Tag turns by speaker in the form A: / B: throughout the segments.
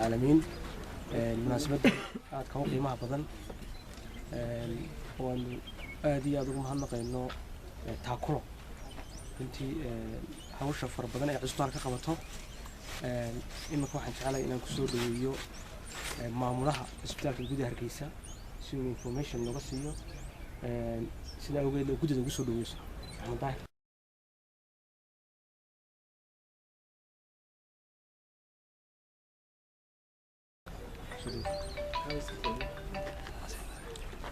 A: العالمين المناسبة aad ka qiimaha badan oo aad iyo aad ugu mahadnaqayno taakulo intii hawsha far badan ee cusbaan ka qabato imika waxaan jecelahay inaan ku soo dhaweeyo maamulaha isbitaalka gudaha Hargeysa si uu information nooga siiyo sida awgeed gudida ugu soo dhaweyso Axmed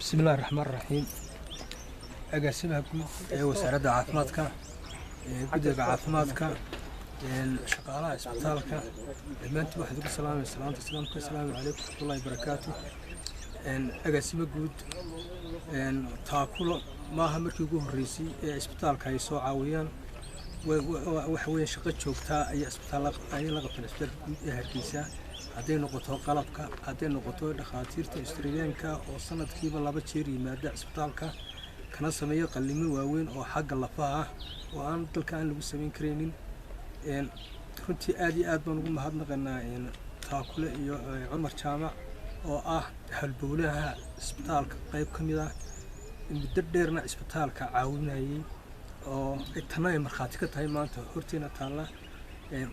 B: بسم الله الرحمن الرحيم أقسمها وسارة عافماتك قدر عافماتك شقالة إسبتالك لما أنت واحد يقول السلام عليكم ورحمة الله وبركاته أقسمها قد تاكل ما همك يقول الرئيسي إسبتالك هاي سو عاويان وحوين شقة شوكتا أي إسبتالك أي لغة الإسبتال هركيسة هذه نقطة قلبك هذه نقطة دخاتير تستريانك وصلت كيف الله بتشيري مادة إسبتالك كنا سمية قلمي وين أو حق الله فيها وأنا تلك أنا لو سمين كرينين كنت آدي بنقول مهضنا قلنا تاكل عمر جامع أو هالبولها إسبتالك قريب كمية بدرنا إسبتالك عاونا أو التنايم مرخاتك تاي ما أنت هرتينا تالا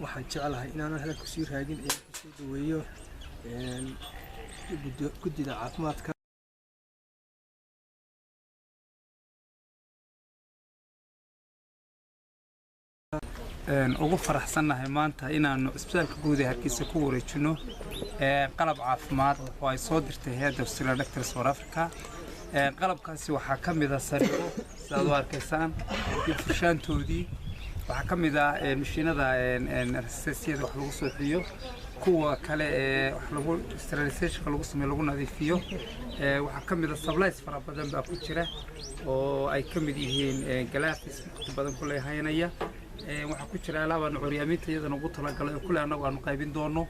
B: waxaan jecelahay inaan hada ku sii raadin ee ku soo dhaweeyo gudida caafimaadka
C: ugu faraxsanahay maanta inaanu isbitaalka guud ee Hargeysa ku wareejino qalab caafimaad oo ay soo dirtay hay'adda Australian Doctors for Africa qalabkaasi waxaa ka mid ah sariiro sidaad u arkaysaan iyo fushaantoodii waxaa ka mid ah mashiinada anesthesiada wax lagu soo xiyo kuwa kale ee wax lagu sterilization lagu sameeyo lagu nadiifiyo waxaa ka mid ah supplies fara badan baa ku jira oo ay ka mid yihiin galaafis badan ku leeyahaynaya waxaa ku jira alaab aan curyaaminta iyadana ugu talagalay oo kule anagu aanu qaybin doono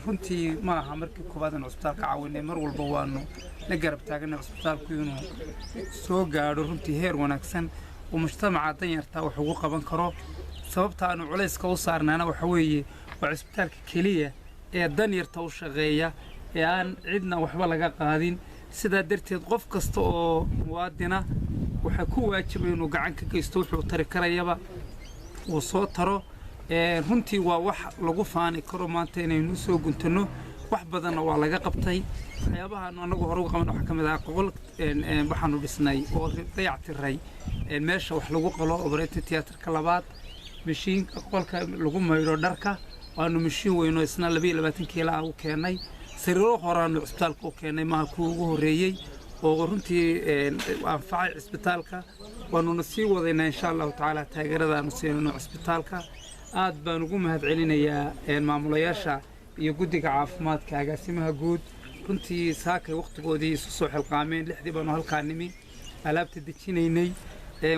C: runtii ma aha markii koowaad aan cusbitaalka caawinay mar walba waanu la garab taaganay cusbitaalku inuu soo gaadho runtii heer wanaagsan ومجتمع دنيرتا وحقوق قبان كرو سببتا أنو عليس كوصارنا وحوي وعسبتالك كلية دنيرتا وشغية يعني عدنا وحبالا قادين سيدا درتي قف كستو موادنا وحكو واجبينو قعنك كيستوحي وطريق ريبا وصوترو runtii waa wax lagu faani karo maanta inaynu soo guntano wax badan oo laga qabtay waxyaabaha anagu hore u qaban waxa kamid ah qol waxaanu dhisnay oo dayactiray meesha wax lagu qalo operating theater-ka labaad mashiin qolka lagu mayro dharka waanu mashiin weyn oo isna 22 kiilo ah u keenay sariiro horaan isbitaalka u keenay ma ku ugu horeeyay oo runtii anfacay isbitaalka waanu sii wadaynaa insha Allah taala taageerada aanu siinayno isbitaalka aad baan ugu mahadcelinayaa maamulayaasha iyo guddiga caafimaadka agaasimaha guud runtii saakay waqtigoodii isu soo xilqaameen lixdii baanu halkaan nimi alaabta dejinaynay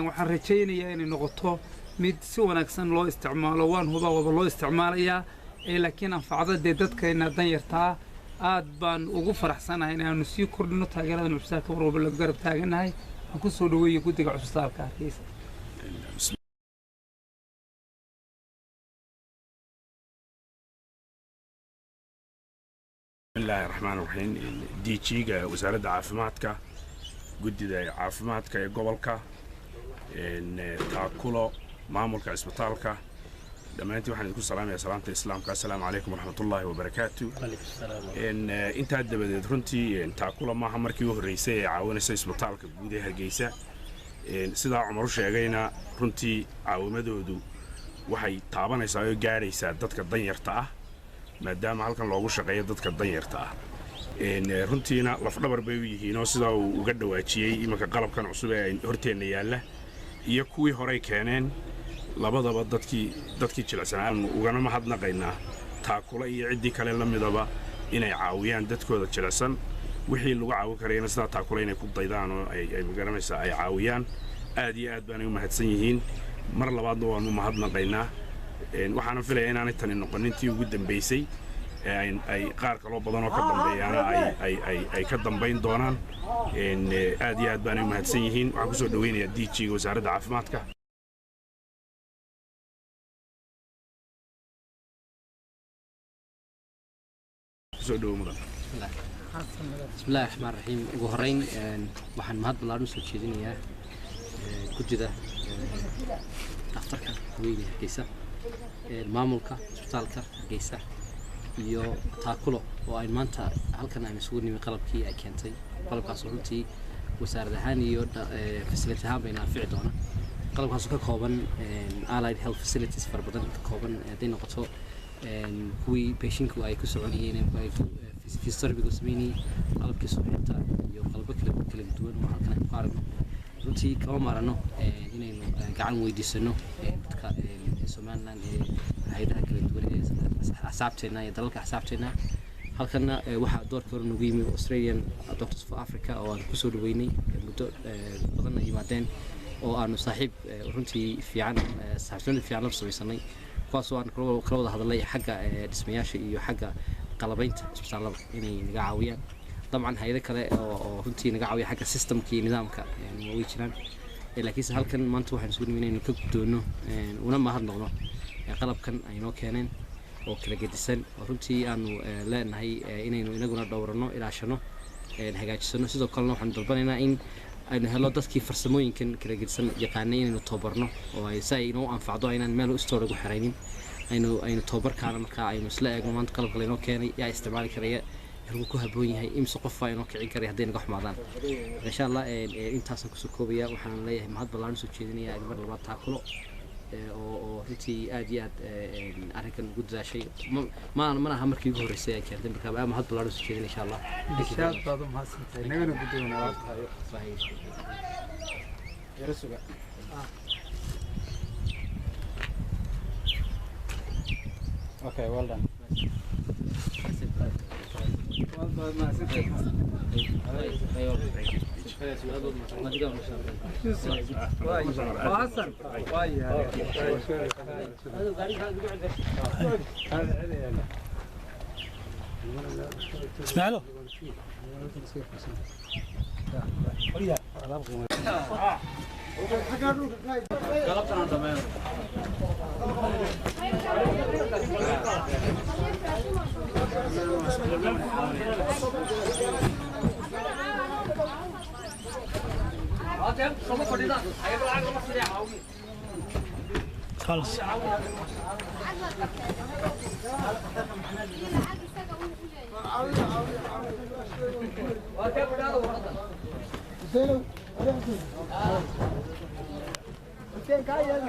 C: waxaan rajaynayaa inay noqoto mid si wanaagsan loo isticmaalo waan huba wada loo isticmaalayaa laakiin anfacda dadkeena danyartaa aad baan ugu faraxsanahay inaanu sii kordhino taageerada cusbitaalka mar walba la garab taaganahay aan ku soo dhaweeyo guddiga cusbitaalka Hargeysa
D: بسم الله الرحمن الرحيم دي جيجا وزارة عافماتك قدida caafimaadka ee gobolka taakulo maamulka isbitaalka dhamaantii waxaan idinku salaamayaa salaanta islaamka assalaamu alaykum warahmatullaahi wabarakaatu inta dabadeed runtii taakulo maaha markii ugu horeysay ee caawinaysa isbitaalka guud ee Hargeysa sida Cumar sheegayna runtii caawimadoodu waxay taabanaysaa oo gaaraysaa dadka danyarta ah maadaama halkan loogu shaqeeyo dadka danyarta ah runtiina laf dhabar bay u yihiin oo sida uu uga dhawaajiyay imanka qalabkan cusub ee horteena yaala iyo kuwii hore keeneen labadaba dadkii jilicsanaan ugana mahadnaqaynaa taakula iyo cidii kale la midaba inay caawiyaan dadkooda jilicsan wixii lagu caawin karayna sida taakula inay ku daydaan oo ay magaranaysaa ay caawiyaan aad iyo aad baan u mahadsan yihiin mar labaadna waanu mahadnaqaynaa waxaan filayaa inaanay tani noqonintii ugu dambeysay ay qaar kale badan oo ka dambeeyana ay ka dambeyn doonaan aad iyo aad baan u mahadsan yihiin waxaan ku soo dhaweynayaa DG wasaaradda caafimaadka kusoo dhawo mudan.
E: بسم الله الرحمن الرحيم ugu horeyn waxaan mahad ballaaran soo jeedinayaa gudida dhakhtarka weyn ee Hargeysa maamulka isbitaalka Hargeysa iyo taakulo oo ay maanta halkan ay isugu nimi qalabkii ay keentay qalabkaas oo runtii wasaaradda ahaan iyo facility ahaan bayna anfici doona qalabkaas oo ka kooban allied health facilities fara badan ka kooban haday noqoto kuwii patientku ay ku soconayeen ay fisioterapy sameeyay qalabkii suuxinta iyo qalabka kala duwan oo halkan ku aragno runtii kama marano inaynu gacan weydiisano dadka Somaliland hay'adaha kala duwan ee axsaabteena iyo dalalka axsaabteena halkana waxaa doorka hore nagu yimi Australian Doctors for Africa oo aan ku soo dhaweynay muddo badan ay yimaadeen oo aanu saaxiib runtii fiican la samaysanay kuwaas oo aan kala wada hadalay xagga dhismayaasha iyo xagga qalabaynta isbitaalada inay naga caawiyaan dabcan hay'ado kale oo runtii naga caawiya xagga systemkii nidaamka way jiraan laakiin halkan maanta waxaan isku niminay inaan ka gudoono una mahad noqno qalabkan ay noo keeneen oo kala gedisan oo runtii aanu leenahay inaynu inaguna dhowrano ilaashano hagaajisano sidoo kalena waxaan dalbanaynaa in aynu helo dadkii farsamooyinkan kala gedisan yaqaanay inaynu tababarno oo ay si ay inoo anfacdo inaan meel u store ugu xiraynin aynu tababarkaana markaa aynu isla eegno maanta qalabka laynoo keenay yaa isticmaali karaya halku ku haboon yahay imse qof ay inoo kicin karay hadday naga xumaadaan insha Allah intaasaan ku soo koobaya waxaan leeyahay mahad ballaaran soo jeedinayaa mar labaad taakulo oo runtii aad iyo aad arrinkan ugu dadaashay ma aha markii ugu horeysay ay keentay markaa mahad ballaaran soo jeedinaya insha Allah
C: inshaad baad u mahadsantahay nagana gudoona waqtiga yarasuga okay well done
B: اسمع له خلاص حسين كاير